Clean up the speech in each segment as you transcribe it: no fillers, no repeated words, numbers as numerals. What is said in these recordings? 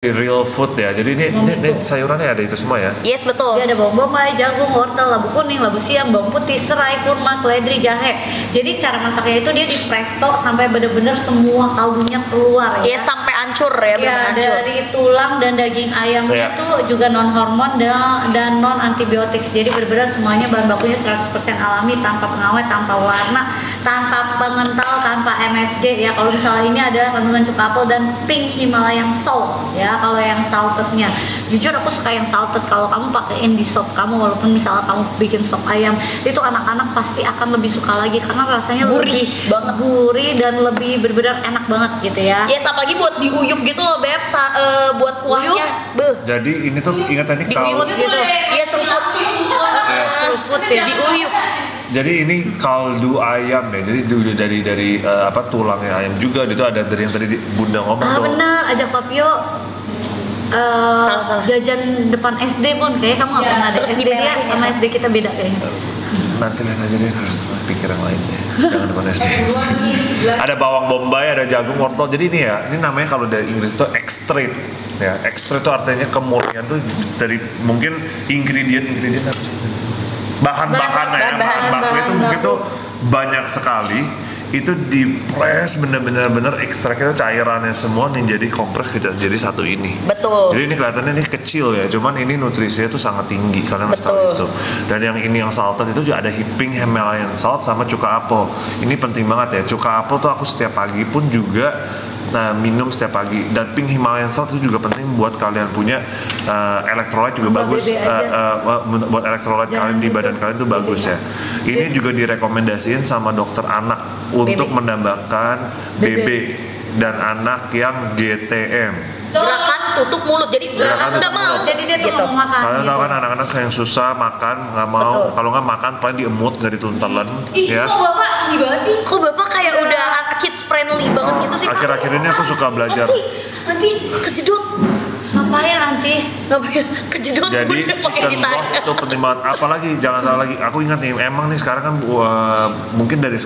real food ya. Jadi ini sayurannya ada itu semua ya? Yes, betul. Dia ada bawang bombay, jagung, wortel, labu kuning, labu siam, bawang putih, serai, kurma, seledri, jahe. Jadi cara masaknya itu dia di presto sampai bener-bener semua kaldunya keluar ya. Yes, sampai hancur ya, Ya, dari tulang dan daging ayamnya itu juga non hormon dan non antibiotik. Jadi benar-benar semuanya bahan bakunya 100% alami, tanpa pengawet, tanpa warna, tanpa pengental, tanpa MSG ya. Kalau misalnya ini ada kandungan cuka apel dan pink Himalayan salt ya. Kalau yang saltednya, jujur aku suka yang salted. Kalau kamu pakaiin di sop kamu, walaupun misalnya kamu bikin sop ayam, itu anak-anak pasti akan lebih suka lagi karena rasanya gurih lebih banget, gurih dan lebih benar-benar enak banget gitu ya. Yes, apalagi buat diuyup gitu loh Beb, buat kuahnya. Jadi ini tuh ingat tadi diuyup gitu. Iya, seruput. Seruput ya. Diuyup. Jadi ini kaldu ayam ya. Jadi dari tulangnya ayam juga. Itu ada dari yang tadi Bunda ngomong tuh. Benar, ajak Papio salah. jajan depan SD pun kayaknya kamu nggak pernah ada. Terus SD dia sama SD kita beda kayaknya. Nanti lihat aja deh, harus pikir yang lain deh. Jangan depan SD. Ada bawang bombay, ada jagung, wortel. Jadi ini namanya kalau dari Inggris itu extract ya. Extract itu artinya kemurnian tuh dari mungkin ingredient bahan-bahannya ya. Bahan baku itu mungkin tuh banyak sekali. Itu dipres bener-bener ekstraknya itu cairannya semua nih jadi kompres jadi satu ini. Betul. Jadi ini kelihatannya ini kecil ya, cuman ini nutrisinya tuh sangat tinggi kalian harus tahu itu. Dan yang ini yang salted itu juga ada pink Himalayan salt sama cuka apel. Ini penting banget ya. Cuka apel tuh aku setiap pagi pun juga minum setiap pagi, dan pink Himalayan salt itu juga penting buat kalian punya elektrolit juga bagus, buat elektrolit kalian di badan kalian tuh bagus ya. Ini juga direkomendasiin sama dokter anak untuk menambahkan BB dan anak yang GTM. Gerakan tutup mulut, jadi gerakan nggak mau. Jadi dia tuh mau makan. Kalian tahu kan anak-anak yang susah makan, nggak mau. Kalau nggak makan paling diemut, nggak ditelan. Ya. Kok bapak ini banget sih? Kok bapak kayak udah kids friendly banget gitu sih? Akhir-akhir ini aku suka belajar. Nanti kejedot. Ngapain nanti? Ngapain kejedot? Jadi chicken broth itu penting banget. Apalagi jangan salah lagi. Aku ingat nih, emang nih sekarang kan mungkin dari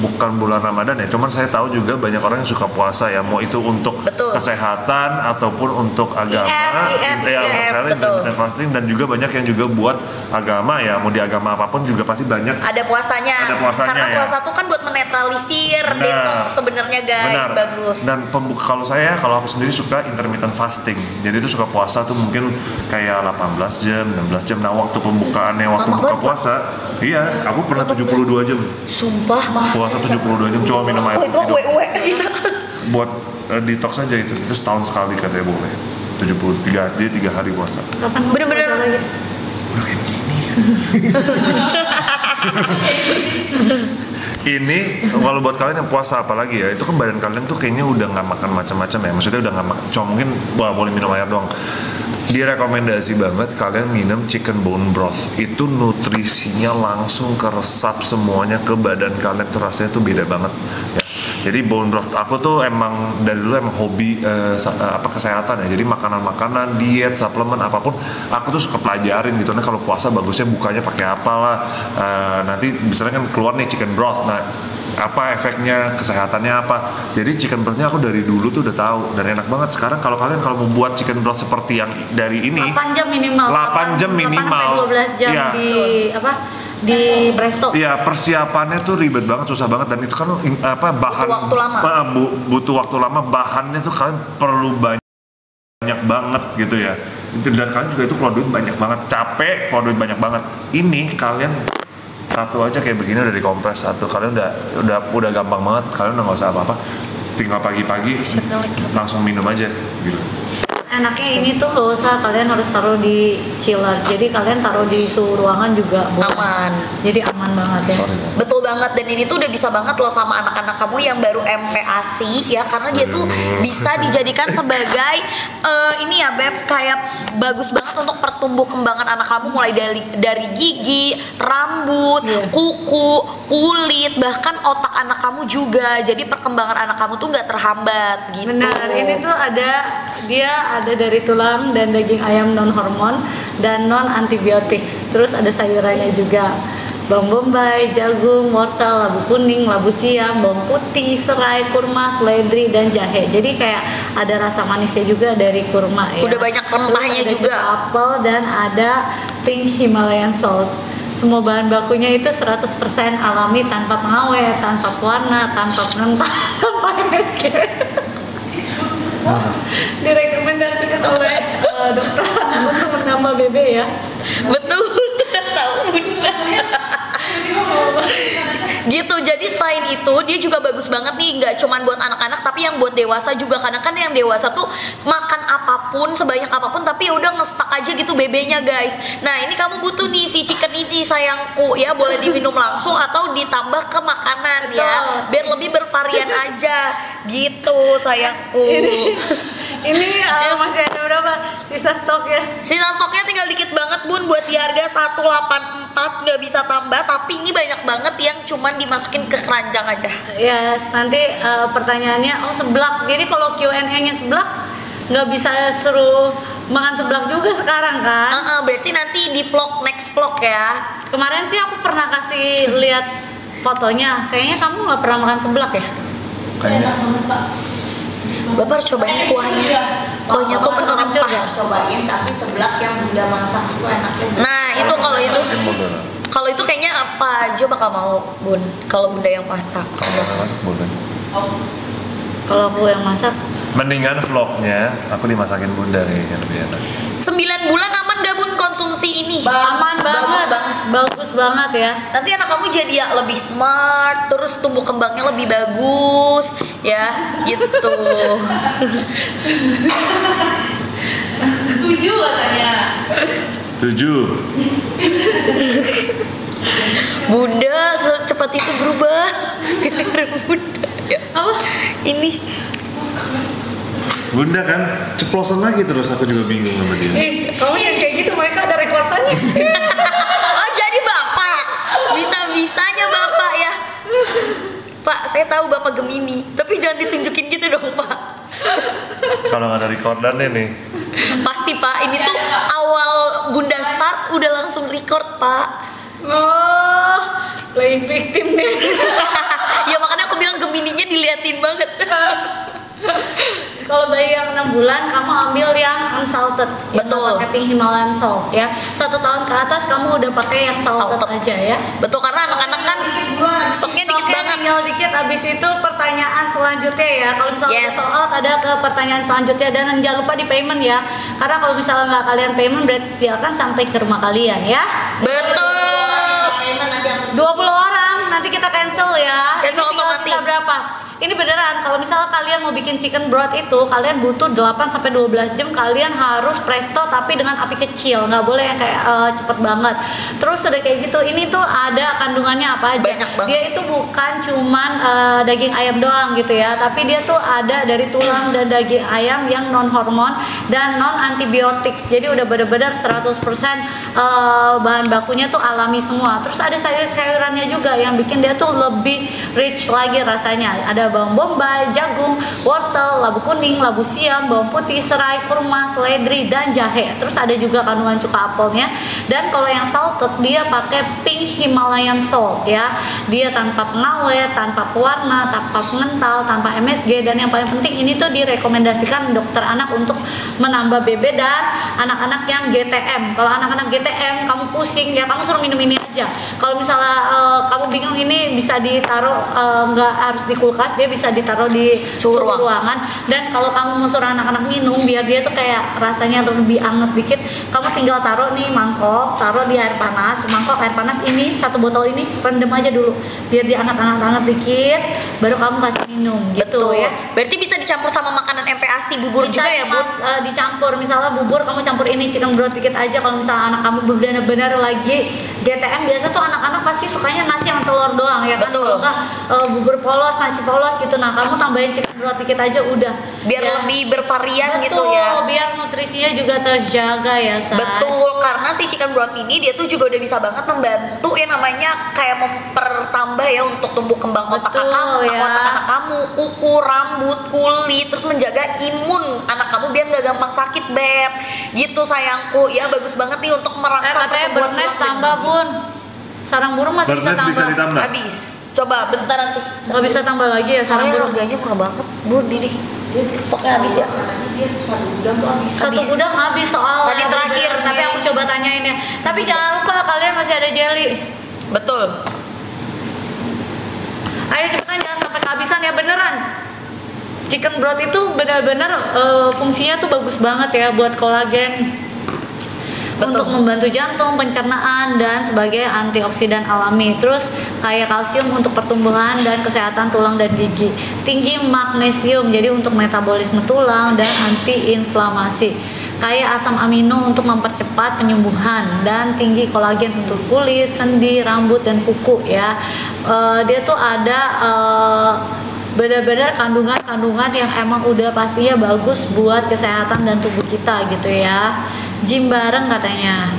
bukan bulan Ramadan ya. Cuman saya tahu juga banyak orang yang suka puasa ya. Mau itu untuk kesehatan ataupun untuk agama. Intermittent fasting, dan juga banyak yang juga buat agama ya. Mau di agama apapun juga pasti banyak. Ada puasanya. Karena ya. puasa tuh kan buat menetralisir detox sebenarnya guys. Bagus. Dan kalau aku sendiri suka intermittent fasting. Jadi itu suka puasa tuh mungkin kayak 18 jam, 16 jam. Nah waktu pembukaannya, waktu buka puasa, iya, aku pernah 72 jam. Sumpah. Puasa 72 jam, cuma minum air itu uwe. Buat detox aja itu setahun sekali katanya boleh. 73, dia 3 hari puasa. Bener-bener. Udah kayak begini. Ini kalau buat kalian yang puasa apalagi ya, itu kan badan kalian tuh kayaknya udah nggak makan macam-macam ya, maksudnya udah nggak makan, cuma mungkin boleh minum air doang. Direkomendasi banget kalian minum chicken bone broth. Itu nutrisinya langsung keresap semuanya ke badan kalian, tuh rasanya tuh beda banget ya. Jadi bone broth aku tuh emang dari dulu emang hobi kesehatan ya. Jadi makanan-makanan, diet, suplemen apapun aku tuh suka pelajarin gitu. Nah kalau puasa bagusnya bukanya pakai apa lah. Nanti misalnya kan keluar nih chicken broth. Nah apa efeknya, kesehatannya apa. Jadi chicken brothnya aku dari dulu tuh udah tahu dan enak banget. Sekarang kalau kalian mau buat chicken broth seperti yang dari ini 8 jam minimal. 8 jam minimal. 12 jam ya. Di presto. Iya, persiapannya tuh ribet banget, susah banget, dan itu kan bahan butuh waktu lama. Bahannya tuh kalian perlu banyak banget gitu ya. Dan kalian juga itu keluar duit banyak banget, capek, keluar duit banyak banget. Ini kalian satu aja kayak begini udah dikompres satu, kalian udah gampang banget, kalian udah nggak usah apa-apa, tinggal pagi-pagi langsung minum aja gitu. Enaknya ini tuh gak usah kalian harus taruh di chiller, jadi kalian taruh di suhu ruangan juga aman. Jadi aman banget ya. Betul banget, dan ini tuh udah bisa banget loh sama anak-anak kamu yang baru MPASI ya, karena dia tuh bisa dijadikan sebagai ini ya Beb, kayak bagus banget untuk pertumbuh kembangan anak kamu, mulai dari gigi, rambut, kuku, kulit, bahkan otak anak kamu juga. Jadi perkembangan anak kamu tuh nggak terhambat gitu. Benar, ini tuh ada dari tulang dan daging ayam non hormon dan non antibiotik. Terus ada sayurannya juga. bawang bombay, jagung, wortel, labu kuning, labu siam, bawang putih, serai, kurma, seledri, dan jahe. Jadi kayak ada rasa manisnya juga dari kurma ya. Udah banyak rempahnya Terus ada juga. cuka apel dan ada pink Himalayan salt. Semua bahan bakunya itu 100% alami, tanpa pengawet, tanpa pewarna, tanpa pengental, tanpa MSG. Direkomendasikan oleh dokter untuk menambah BB ya. Betul. Tahu Bunda. Gitu, jadi selain itu dia juga bagus banget nih, nggak cuman buat anak-anak tapi yang buat dewasa juga. Karena kan yang dewasa tuh makan apapun sebanyak apapun tapi ya udah ngestak aja gitu BB-nya guys. Nah ini kamu butuh nih si chicken ini sayangku ya, boleh diminum langsung atau ditambah ke makanan ya, biar lebih bervarian aja gitu sayangku. Ini masih ada berapa sisa stok ya? Sisa stoknya tinggal dikit banget Bun, buat di harga 184 nggak bisa tambah, tapi ini banyak banget yang cuman dimasukin ke keranjang aja. Ya, nanti pertanyaannya, seblak. Jadi kalau Q&A-nya seblak, nggak bisa suruh makan seblak juga sekarang kan? Berarti nanti di vlog, next vlog ya. Kemarin sih aku pernah kasih lihat fotonya. Kayaknya kamu nggak pernah makan seblak ya? Kayaknya. Bapak harus cobain kuahnya. Kuahnya tuh penuh rempah. Cobain, tapi seblak yang Bunda masak itu enaknya. Nah itu kalau itu kayaknya apa aja bakal mau Bun, kalau Bunda yang masak seblak. Masak boleh. Kalau aku yang masak, Mendingan vlognya aku dimasakin Bunda kayaknya lebih enak. 9 bulan aman gak Bun konsumsi ini? aman banget, bagus banget ya. Nanti anak kamu jadi ya lebih smart, terus tumbuh kembangnya lebih bagus, ya gitu. Setuju katanya. Setuju. Bunda secepat itu berubah. Gara-gara Bunda. Ya, apa? Ini. Bunda kan ceplosan lagi terus, aku juga bingung sama dia. Kamu yang kayak gitu, mereka ada rekordannya. Oh jadi Bapak, bisa-bisanya Bapak ya. Pak, saya tahu Bapak Gemini, tapi jangan ditunjukin gitu dong Pak. Kalau nggak ada recordannya nih. Pasti Pak, ini tuh awal Bunda start udah langsung record Pak. Oh, playing victim nih. Ya makanya aku bilang Gemininya diliatin banget. Kalau bayi yang 6 bulan, kamu ambil yang unsalted. Betul. Pakai pink Himalayan salt ya. 1 tahun ke atas kamu udah pakai yang salted aja ya. Betul, karena anak-anak kan stoknya dikit banget. Tinggal dikit. Abis itu pertanyaan selanjutnya ya. Kalau misalnya Yes. sold out, ada ke pertanyaan selanjutnya, dan jangan lupa di payment ya. Karena kalau misalnya nggak kalian payment, berarti dia akan sampai ke rumah kalian ya. Betul. 20 orang, nanti kita cancel ya. Cancel Ini tinggal otomatis. sisa berapa? Ini beneran, kalau misalnya kalian mau bikin chicken broth itu, kalian butuh 8-12 jam. Kalian harus presto tapi dengan api kecil, nggak boleh yang kayak cepet banget. Terus udah kayak gitu, ini tuh ada kandungannya apa aja. Banyak banget. Dia itu bukan cuman daging ayam doang gitu ya, tapi dia tuh ada dari tulang dan daging ayam yang non hormon dan non antibiotik. Jadi udah bener-bener 100% bahan bakunya tuh alami semua. Terus ada sayur-sayurannya juga yang bikin dia tuh lebih rich lagi rasanya. Ada bawang bombay, jagung, wortel, labu kuning, labu siam, bawang putih, serai, kurma, seledri, dan jahe. Terus ada juga kandungan cuka apelnya. Dan kalau yang salted, dia pakai pink Himalayan salt ya. Dia tanpa pengawet, tanpa pewarna, tanpa pengental, tanpa MSG, dan yang paling penting ini tuh direkomendasikan dokter anak untuk menambah BB dan anak-anak yang GTM. Kalau anak-anak GTM kamu pusing ya, kamu suruh minum ini aja. Kalau misalnya kamu bingung, ini bisa ditaruh, nggak harus di kulkas, dia bisa ditaruh di suhu ruangan. Dan kalau kamu mau suruh anak-anak minum biar dia tuh kayak rasanya lebih anget dikit, kamu tinggal taruh nih mangkok, taruh di air panas, mangkok air panas ini, 1 botol ini rendam aja dulu biar dia anget dikit, baru kamu kasih minum gitu. Betul ya. Berarti bisa dicampur sama makanan MPASI, bubur Bisa juga ya Bu? dicampur, misalnya bubur kamu campur ini chicken broth dikit aja. Kalau misalnya anak kamu benar-benar lagi GTM, biasa tuh anak-anak pasti sukanya nasi yang telur doang ya kan. Betul. Kalau enggak bubur polos, nasi polos gitu. Nah kamu tambahin chicken broth dikit aja udah, Biar ya. lebih bervarian Betul, gitu ya. biar nutrisinya juga terjaga ya San. Betul, karena si chicken broth ini dia tuh juga udah bisa banget membantu yang namanya kayak mempertambah ya untuk tumbuh kembang otak Betul, kamu, ya. otak anak kamu, kuku, rambut, kulit, terus menjaga imun anak kamu biar nggak gampang sakit Beb. Gitu sayangku, ya bagus banget nih untuk merangsang Katanya pertumbuhan Bernes tulang dan tambah gigi. Bun Sarang burung masih bisa Berarti bisa tambah. ditambah. Habis. Coba bentar nanti. Nggak bisa tambah lagi ya sarang Soalnya burung. harganya murah banget, Bun, ini. Stoknya habis ya. Katanya dia satu gudang tuh habis. Satu gudang habis soal Tadi terakhir. tapi aku coba tanyain ya. Tapi jangan lupa kalian masih ada jelly. Betul. Ayo cepetan jangan sampai kehabisan ya beneran. Chicken broth itu benar-benar fungsinya tuh bagus banget ya buat kolagen. Betul. Untuk membantu jantung, pencernaan dan sebagai antioksidan alami. Terus kayak kalsium untuk pertumbuhan dan kesehatan tulang dan gigi. Tinggi magnesium jadi untuk metabolisme tulang dan antiinflamasi. Kayak asam amino untuk mempercepat penyembuhan dan tinggi kolagen untuk kulit, sendi, rambut dan kuku ya. Dia tuh ada benar-benar kandungan-kandungan yang emang udah pastinya bagus buat kesehatan dan tubuh kita gitu ya. Gym bareng katanya.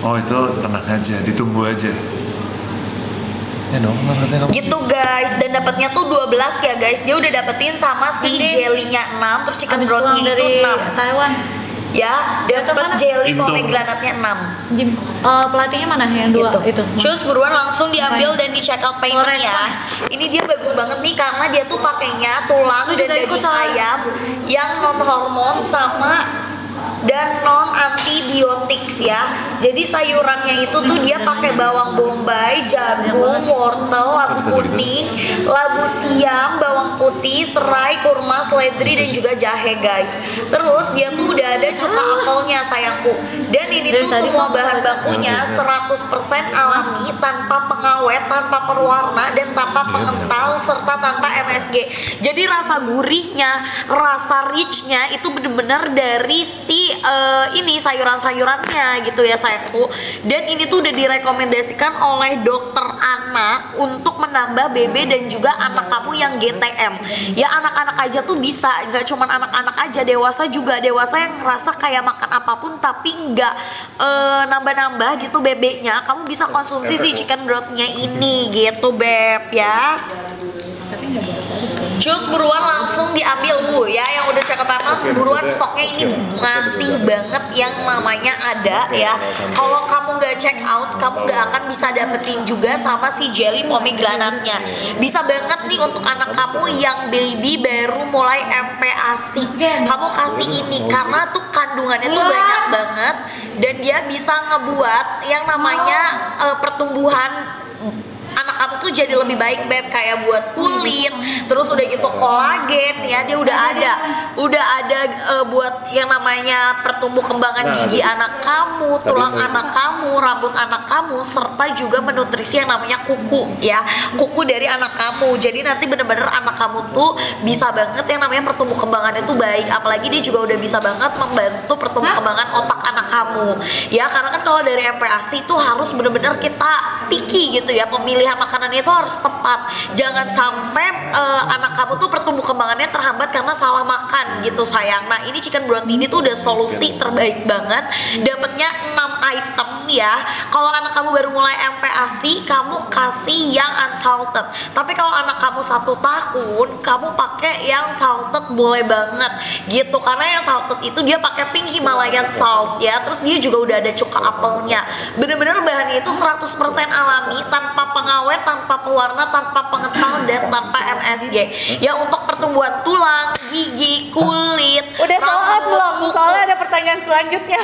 Oh itu tenang aja, ditunggu aja. Ya dong, katanya kamu. Gitu guys, dan dapatnya tuh 12 ya guys. Dia udah dapetin sama si Ini jelly-nya 6, terus chicken Abis broth-nya pulang itu dari 6. Taiwan. Ya, dia Atau dapat mana? jelly Intom. pomegranate-nya 6. Gym pelatihnya mana yang dua Gitu. itu? Terus buruan langsung diambil Makanya. dan di check out payment Flores, ya. Ini dia bagus banget nih karena dia tuh pakainya tulang Lu dan juga ikut daging soalnya. ayam yang non hormon sama dan non antibiotics ya. Jadi sayurannya itu tuh dia pakai bawang bombay, jagung, wortel, labu kuning, labu siam, bawang putih, serai, kurma, seledri dan juga jahe guys. Terus dia tuh udah ada cuka apelnya sayangku. Dan ini Dari tuh tadi semua kamu bahan baca. bakunya 100% alami, tanpa pengawet, tanpa perwarna dan tanpa pengental serta tanpa MSG. Jadi rasa gurihnya, rasa richnya itu bener-bener dari si ini sayuran-sayurannya gitu ya sayangku. Dan ini tuh udah direkomendasikan oleh dokter anak untuk menambah BB dan juga anak kamu yang GTM. Ya anak-anak aja tuh bisa, nggak cuman anak-anak aja, dewasa juga. Dewasa yang ngerasa kayak makan apapun tapi nggak nambah-nambah gitu BB-nya, kamu bisa konsumsi si chicken broth-nya ini gitu beb ya. Jus buruan langsung diambil ya, yang udah cakep banget buruan, stoknya ini masih banget yang namanya ada ya. Kalau kamu nggak check out, kamu nggak akan bisa dapetin juga sama si jelly pomegranate-nya. Bisa banget nih untuk anak kamu yang baby baru mulai MPASI, kamu kasih ini karena tuh kandungannya tuh banyak banget dan dia bisa ngebuat yang namanya pertumbuhan anak kamu tuh jadi lebih baik beb, kayak buat kulit, terus udah gitu kolagen ya, dia udah ada buat yang namanya pertumbuh kembangan gigi anak kamu, tulang anak kamu, rambut anak kamu, serta juga menutrisi yang namanya kuku ya, kuku dari anak kamu. Jadi nanti bener-bener anak kamu tuh bisa banget yang namanya pertumbuh kembangannya tuh baik, apalagi dia juga udah bisa banget membantu pertumbuh kembangan otak anak kamu ya, karena kan kalau dari MPASI tuh harus bener-bener kita picky gitu ya, pemilihan makanannya itu harus tepat. Jangan sampai anak kamu tuh pertumbuh kembangannya terhambat karena salah makan gitu sayang. Nah ini chicken broth ini tuh udah solusi terbaik banget, dapatnya 6 item ya. Kalau anak kamu baru mulai MPASI, kamu kasih yang unsalted. Tapi kalau anak kamu 1 tahun, kamu pakai yang salted boleh banget gitu, karena yang salted itu dia pakai pink Himalayan salt ya. Terus dia juga udah ada cuka apelnya. Bener-bener bahannya itu 100% alami, tanpa pengawet, tanpa pewarna, tanpa pengental dan tanpa MSG. Ya untuk pertumbuhan tulang, gigi, kulit. Udah sold out belum? kuku. Soalnya ada pertanyaan selanjutnya.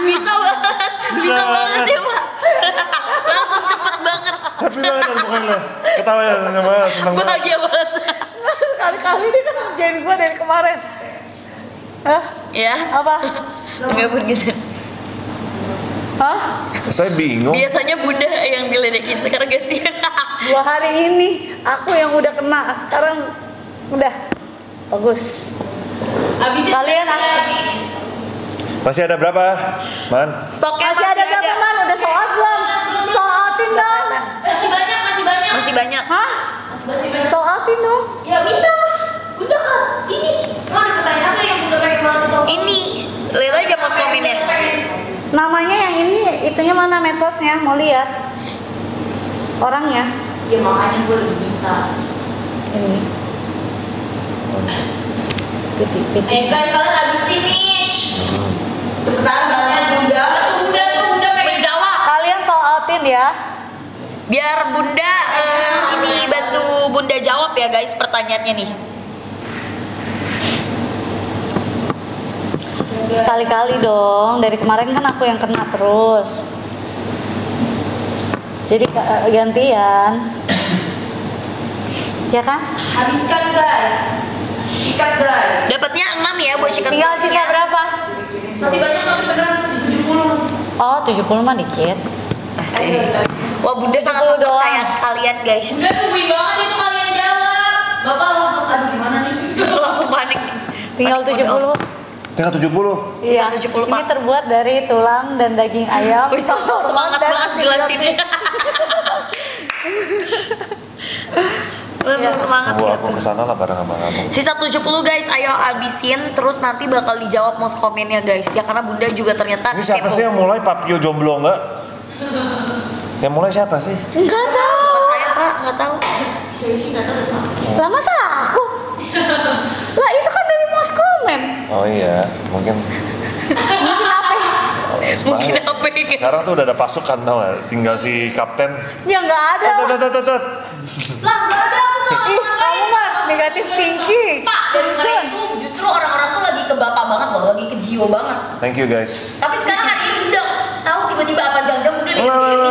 Bisa banget, bisa banget ya Pak. Langsung cepet banget, Happy banget bukan lo. Ketawa ya, senang banget, senang banget. bahagia banget. Kali-kali dia kan ngerjain gue dari kemarin. Hah? Ya, Apa? enggak pun gitu. Hah? Saya bingung. Biasanya bunda yang diledekin, sekarang gantian. 2 hari ini aku yang udah kena, sekarang udah bagus. Abisin Kalian Masih ada berapa, Man? stoknya masih ada berapa man? Udah sold out belum? Sold outin dong. Masih banyak, masih banyak. Masih banyak. Hah? Masih banyak. Sold outin dong. Ya minta lah. Bunda kan ini. Emang ada pertanyaan apa yang Bunda pengen banget soal? Ini, lihat aja pos komennya. Namanya yang ini, itunya mana medsosnya? Mau lihat orangnya? Ya makanya gue lebih minta. Ini. Piti. Guys, kalian habisin nih. Sebentar banget Bunda. Bunda pengen Menjawab. Kalian ya. Biar Bunda ini bantu Bunda jawab ya guys pertanyaannya nih. Sekali-kali dong, dari kemarin kan aku yang kena terus. Jadi gantian. Ya kan? Habiskan guys. Sikat guys. Dapatnya 6 ya buat chicken Tinggal sisa bone-nya. berapa? Masih banyak tapi beneran 70 masih. Oh, 70 mah dikit. Asik. Wah Bunda sangat 70 doang. mempercayai kalian guys. Udah nungguin banget itu kalian jawab. Bapak langsung aduh gimana nih? Langsung panik. Tinggal Panik mode. 70. Tinggal 70. Iya. Sisa 70, Ini Pak. terbuat dari tulang dan daging ayam. Wih, semangat Dan banget jelasinnya. Langsung semangat Tunggu gitu. aku kesana lah bareng sama kamu. Sisa 70 guys, ayo abisin terus nanti bakal dijawab most komennya guys ya karena Bunda juga ternyata Ini siapa kepo. sih yang mulai Papio jomblo enggak? Yang mulai siapa sih? Enggak tahu. Bukan saya Pak, nggak tahu. Saya sih nggak tahu Pak. Lah masa aku? Lah itu kan dari most comment. Oh iya, mungkin Mungkin apa? Mungkin apa ya? Sekarang tuh udah ada pasukan tau gak? Tinggal si kapten. Ya nggak ada. Tut. Lah nggak ada aku nggak. Ih, kamu mah negatif thinking. Pak, sebenarnya itu justru orang-orang tuh lagi ke bapak banget loh, lagi ke jiwa banget. Thank you guys. Tapi sekarang hari ini Bunda tahu tiba-tiba apa jangan-jangan Bunda dengan BM ini.